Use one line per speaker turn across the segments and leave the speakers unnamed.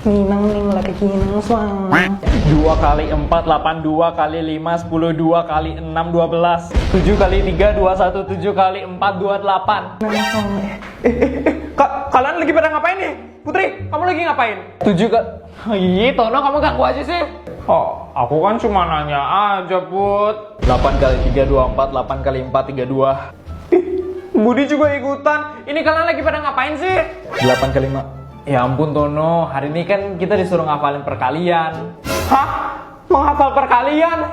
Minang ning laki kinang swang. 2 kali 4 8, 2 kali 5 10, 2 kali 6 12, 7 kali 3 21, 7 kali 4 28. Kalian lagi pada ngapain nih? Putri, kamu lagi ngapain? 7 kali. Ih, Tono, kamu ganggu aja sih. Oh, aku kan cuma nanya aja, Put. 8 kali 3 24, 8 kali 4 32. Budi juga ikutan. Ini kalian lagi pada ngapain sih? 8 kali 5. Ya ampun Tono, hari ini kan kita disuruh ngafalin perkalian. Hah? Menghafal perkalian?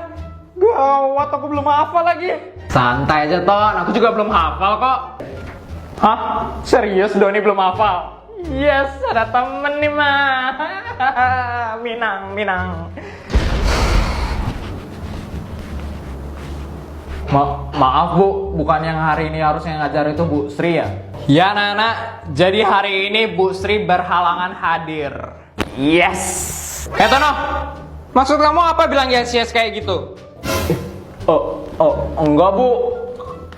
Gawat, aku belum hafal lagi. Santai aja Ton, aku juga belum hafal kok. Hah? Serius Doni belum hafal? Yes, ada temen nih mah. Minang. Maaf Bu, bukan yang hari ini harusnya ngajar itu Bu Sri ya? Ya Nana, jadi hari ini Bu Sri berhalangan hadir. Yes. Tono, maksud kamu apa bilang yes kayak gitu? Enggak Bu.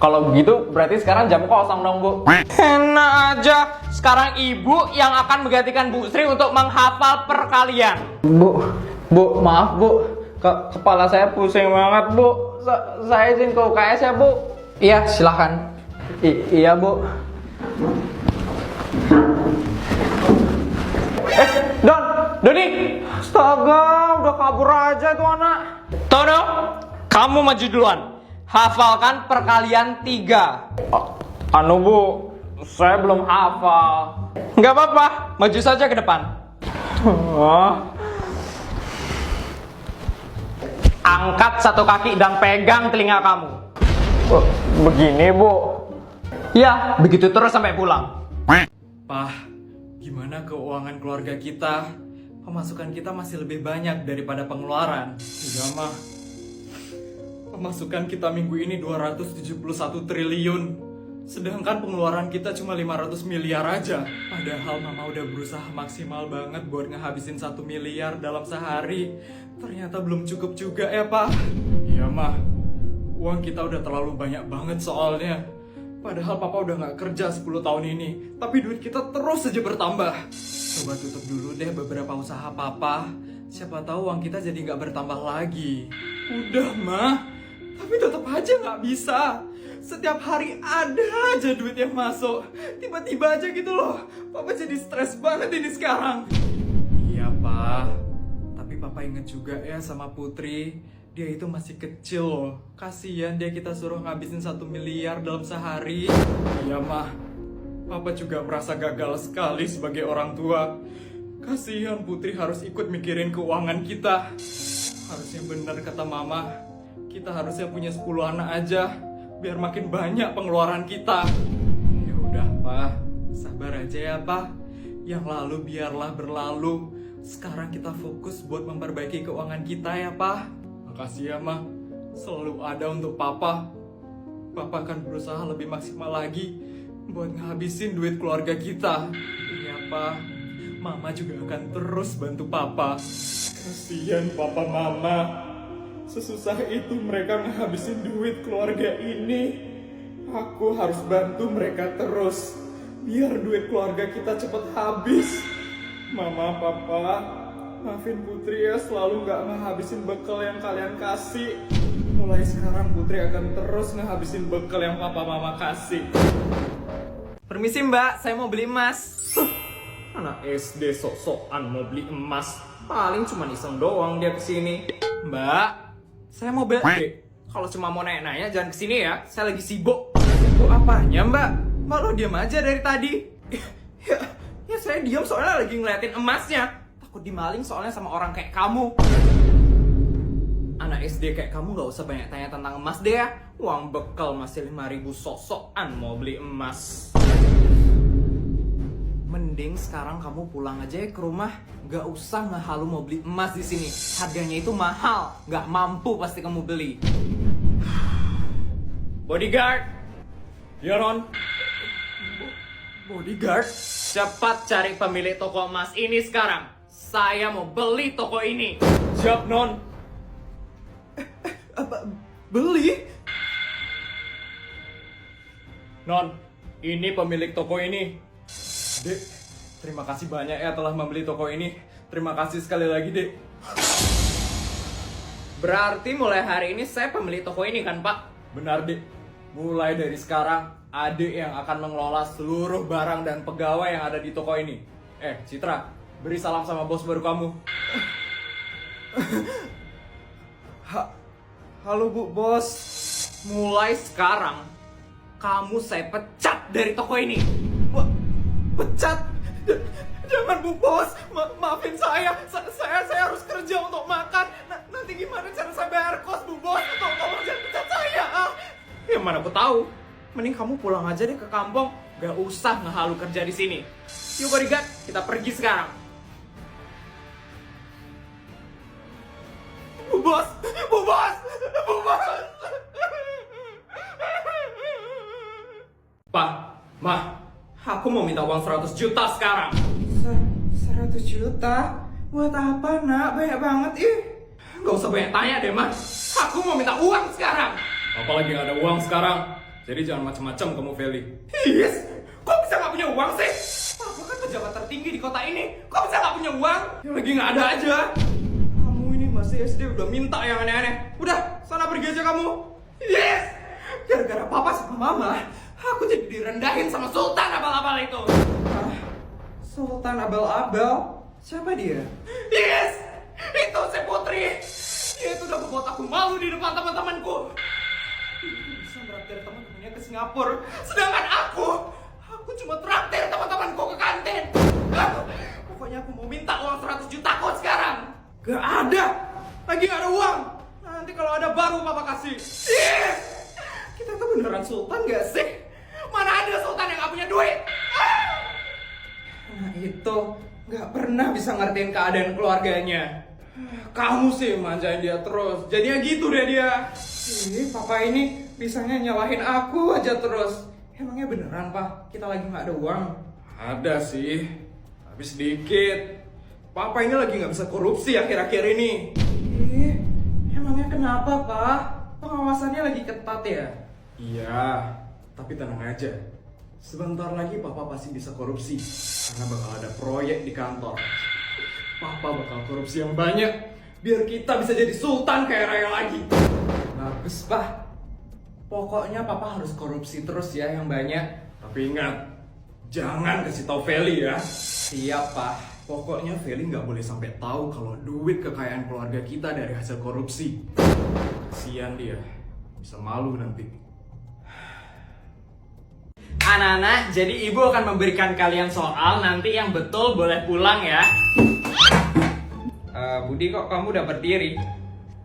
Kalau begitu berarti sekarang jam kosong dong Bu. Enak aja, sekarang Ibu yang akan menggantikan Bu Sri untuk menghafal perkalian. Bu, maaf Bu. Kepala saya pusing banget Bu. Saya izin ke UKS ya Bu. Iya silahkan. Iya Bu. Doni, astaga, udah kabur aja tuh anak. Tono, kamu maju duluan. Hafalkan perkalian 3. Anu Bu, saya belum hafal. Nggak apa-apa, maju saja ke depan. Angkat satu kaki dan pegang telinga kamu. Begini Bu. Ya, begitu terus sampai pulang.
Pak, gimana keuangan keluarga kita? Pemasukan kita masih lebih banyak daripada pengeluaran. Iya mah. Pemasukan kita minggu ini 271 triliun. Sedangkan pengeluaran kita cuma 500 miliar aja. Padahal mama udah berusaha maksimal banget buat ngehabisin 1 miliar dalam sehari. Ternyata belum cukup juga ya Pak. Iya mah. Uang kita udah terlalu banyak banget soalnya. Padahal papa udah gak kerja 10 tahun ini. Tapi duit kita terus saja bertambah. Coba tutup dulu deh beberapa usaha papa. Siapa tahu uang kita jadi gak bertambah lagi. Udah mah. Tapi tetap aja gak bisa. Setiap hari ada aja duit yang masuk. Tiba-tiba aja gitu loh. Papa jadi stres banget ini sekarang. Iya Pak. Tapi papa inget juga ya sama Putri. Dia itu masih kecil loh. Kasian dia kita suruh ngabisin 1 miliar dalam sehari. Iya mah. Papa juga merasa gagal sekali sebagai orang tua. Kasihan Putri harus ikut mikirin keuangan kita. Harusnya benar kata mama. Kita harusnya punya 10 anak aja. Biar makin banyak pengeluaran kita. Ya udah Pak. Sabar aja ya Pak. Yang lalu biarlah berlalu. Sekarang kita fokus buat memperbaiki keuangan kita ya Pak. Makasih ya Ma, selalu ada untuk Papa. Papa akan berusaha lebih maksimal lagi buat ngabisin duit keluarga kita. Iya Pa, Mama juga akan terus bantu Papa. Kasihan Papa Mama, sesusah itu mereka ngabisin duit keluarga ini. Aku harus bantu mereka terus, biar duit keluarga kita cepet habis. Mama, Papa, maafin Putri ya, selalu gak ngehabisin bekal yang kalian kasih. Mulai sekarang Putri akan terus ngehabisin bekal yang papa mama kasih.
Permisi Mbak, saya mau beli emas.
Anak SD sok-sokan mau beli emas.
Paling cuma iseng doang dia kesini. Mbak, saya mau beli. Kalau cuma mau nanya-nanya jangan kesini ya, saya lagi sibuk. Sibuk apanya Mbak? Mbak lo diam aja dari tadi. Ya saya diam soalnya lagi ngeliatin emasnya. Takut dimaling soalnya sama orang kayak kamu. Anak SD kayak kamu gak usah banyak tanya tentang emas deh ya. Uang bekal masih 5.000 sok-sokan mau beli emas. Mending sekarang kamu pulang aja ya ke rumah. Gak usah ngehalu mau beli emas di sini. Harganya itu mahal, gak mampu pasti kamu beli. Bodyguard,
Ya Ron.
bodyguard, cepat cari pemilik toko emas ini sekarang. Saya mau beli toko ini.
Siap Non.
Apa? Beli?
Non, ini pemilik toko ini. Dek, terima kasih banyak ya telah membeli toko ini. Terima kasih sekali lagi, Dek.
Berarti mulai hari ini saya pemilik toko ini kan, Pak?
Benar, Dek. Mulai dari sekarang, Adik yang akan mengelola seluruh barang dan pegawai yang ada di toko ini. Citra, beri salam sama bos baru kamu. Halo Bu Bos.
Mulai sekarang, kamu saya pecat dari toko ini.
Pecat? Jangan Bu Bos, maafin saya. Saya harus kerja untuk makan. Nanti gimana cara saya bayar kos Bu Bos? Tolong jangan pecat saya.
Ya mana aku tahu. Mending kamu pulang aja deh ke kampung. Gak usah ngehalu kerja di sini. Yuk bodyguard, kita pergi sekarang.
Bu Bos, Bu Bos, Bu Bos.
Pak, Ma, aku mau minta uang 100 juta sekarang.
100 juta? Buat apa nak? Banyak banget ih.
Gak usah banyak tanya deh, Ma. Aku mau minta uang sekarang.
Apalagi gak ada uang sekarang. Jadi jangan macam-macam kamu, Feli.
Yes, kok bisa gak punya uang sih? Aku kan pejabat tertinggi di kota ini. Kok bisa gak punya uang?
Ya lagi gak ada aja. Kamu ini masih SD udah minta yang aneh-aneh. Udah, sana pergi aja kamu.
Yes, gara-gara papa sama mama, aku jadi direndahin sama Sultan abal-abal itu.
Sultan abal-abal? Siapa dia?
Yes, itu si Putri. Dia itu udah membuat aku malu di depan teman-temanku. Dia bisa meraktir teman-temannya ke Singapura, sedangkan aku cuma traktir teman-temanku ke kantin. Pokoknya aku mau minta uang 100 juta kok sekarang.
Gak ada. Lagi gak ada uang. Nanti kalau ada baru papa kasih.
Yes, kita tuh beneran Sultan gak sih? Mana ada Sultan yang gak punya duit?
Nah itu gak pernah bisa ngertiin keadaan keluarganya. Kamu sih manjain dia terus. Jadinya gitu deh dia. Papa ini bisanya nyalahin aku aja terus. Emangnya beneran Pak? Kita lagi gak ada uang? Ada sih, tapi sedikit. Papa ini lagi gak bisa korupsi akhir-akhir ini. Emangnya kenapa Pak? Pengawasannya lagi ketat ya? Iya, tapi tenang aja. Sebentar lagi Papa pasti bisa korupsi. Karena bakal ada proyek di kantor. Papa bakal korupsi yang banyak. Biar kita bisa jadi sultan kayak Raya lagi. Bagus Pak. Pokoknya Papa harus korupsi terus ya yang banyak. Tapi ingat, jangan kasih tahu Feli ya. Siap Pak. Pokoknya Feli nggak boleh sampai tahu kalau duit kekayaan keluarga kita dari hasil korupsi. Kasian dia, bisa malu nanti.
Anak-anak, jadi ibu akan memberikan kalian soal, nanti yang betul boleh pulang ya.
Budi kok kamu udah berdiri?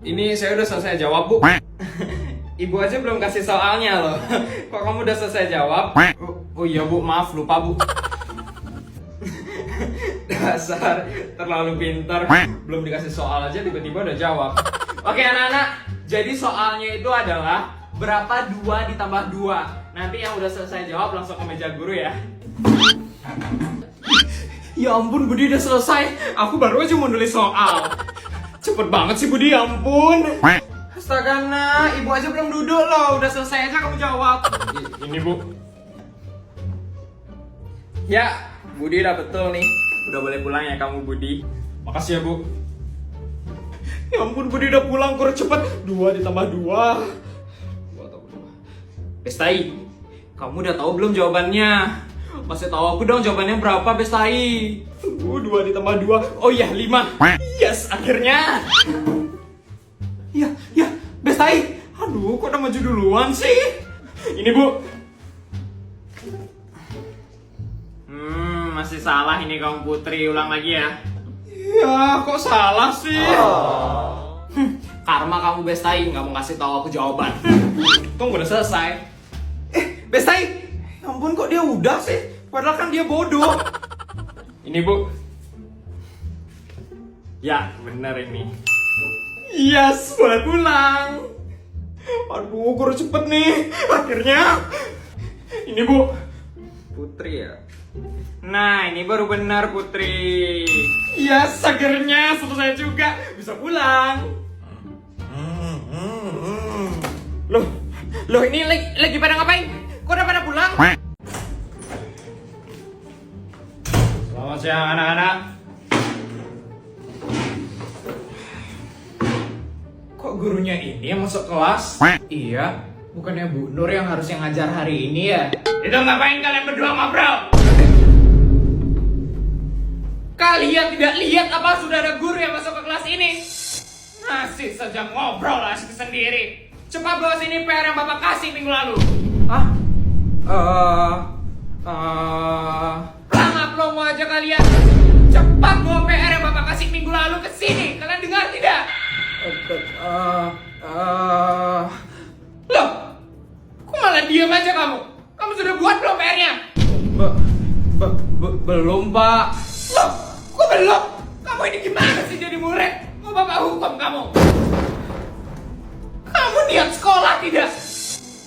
Ini saya udah selesai jawab Bu. Ibu aja belum kasih soalnya loh. Kok kamu udah selesai jawab? Oh iya Bu, maaf lupa Bu. Dasar terlalu pintar. Belum dikasih soal aja tiba-tiba udah jawab.
Oke anak-anak, jadi soalnya itu adalah berapa 2 ditambah 2. Nanti yang udah selesai jawab langsung ke meja guru ya.
Ya ampun Budi udah selesai. Aku baru aja mau nulis soal. Cepet banget sih Budi, ya ampun. Astaga nak, ibu aja belum duduk loh. Udah selesai aja kamu jawab. Ini Bu.
Ya, Budi udah betul nih. Udah boleh pulang ya kamu Budi.
Makasih ya Bu. Ya ampun Budi udah pulang, kurang cepet. 2 ditambah 2.
Bestai, kamu udah tahu belum jawabannya? Masih tahu aku dong jawabannya berapa Bestai?
2 ditambah 2. Oh iya 5. Yes, akhirnya. Ya, Bestai. Aduh, kok udah maju duluan sih? Ini Bu.
Masih salah ini kamu Putri, ulang lagi ya.
Ya, kok salah sih?
Karma kamu Bestai, nggak mau ngasih tahu aku jawaban.
Tunggu udah selesai. Bestai. Ya ampun kok dia udah sih? Padahal kan dia bodoh. Ini Bu.
Ya, bener ini.
Yes, boleh pulang. Aduh, kurang cepet nih. Akhirnya. Ini Bu.
Putri ya. Nah, ini baru benar Putri.
Yes, akhirnya selesai juga. Bisa pulang.
Loh ini lagi pada ngapain? Kok udah pada pulang?
Selamat siang anak-anak. Kok gurunya ini yang masuk kelas? Iya, bukannya Bu Nur yang harusnya ngajar hari ini ya? Itu ngapain kalian berdua ngobrol? Kalian tidak lihat apa sudah ada guru yang masuk ke kelas ini? Masih saja ngobrol asik sendiri. Cepat bawa sini PR yang Bapak kasih minggu lalu. Hah? Pelongo aja kalian. Cepat bawa PR yang Bapak kasih minggu lalu ke sini. Kalian dengar tidak? Loh, kok malah diam aja kamu? Kamu sudah buat belum PR-nya? Belum, Pak. Loh, kok belum? Kamu ini gimana sih jadi murid? Mau Bapak hukum kamu? Kamu niat sekolah tidak?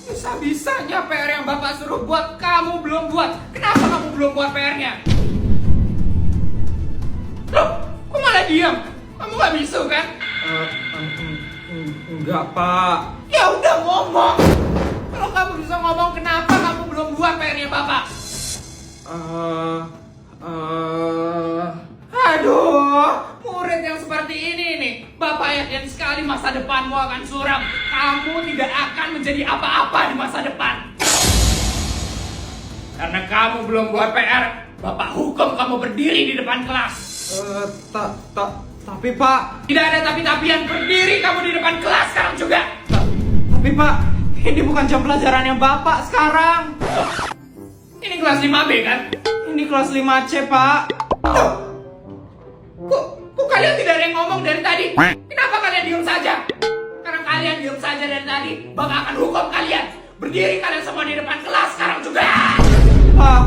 Bisa-bisanya PR yang Bapak suruh buat kamu belum buat. Kenapa kamu belum buat PR-nya? Loh, kok malah diam? Kamu gak bisu kan? Enggak, Pak. Ya udah ngomong. Kalau kamu bisa ngomong, kenapa kamu belum buat PR-nya Bapak? Aduh, murid yang seperti ini nih. Bapak yakin sekali masa depanmu akan suram. Kamu tidak akan menjadi apa-apa di masa depan. Karena kamu belum buat PR, Bapak hukum kamu berdiri di depan kelas. Tapi Pak, tidak ada tapi-tapian. Berdiri kamu di depan kelas sekarang juga. Tapi Pak, ini bukan jam pelajarannya Bapak sekarang. Ini kelas 5B kan? Ini kelas 5C, Pak. Kok kalian tidak ada yang ngomong dari tadi? Kenapa kalian diam saja? Karena kalian diam saja dari tadi, Bapak akan hukum kalian. Berdiri kalian semua di depan kelas sekarang juga. Pak,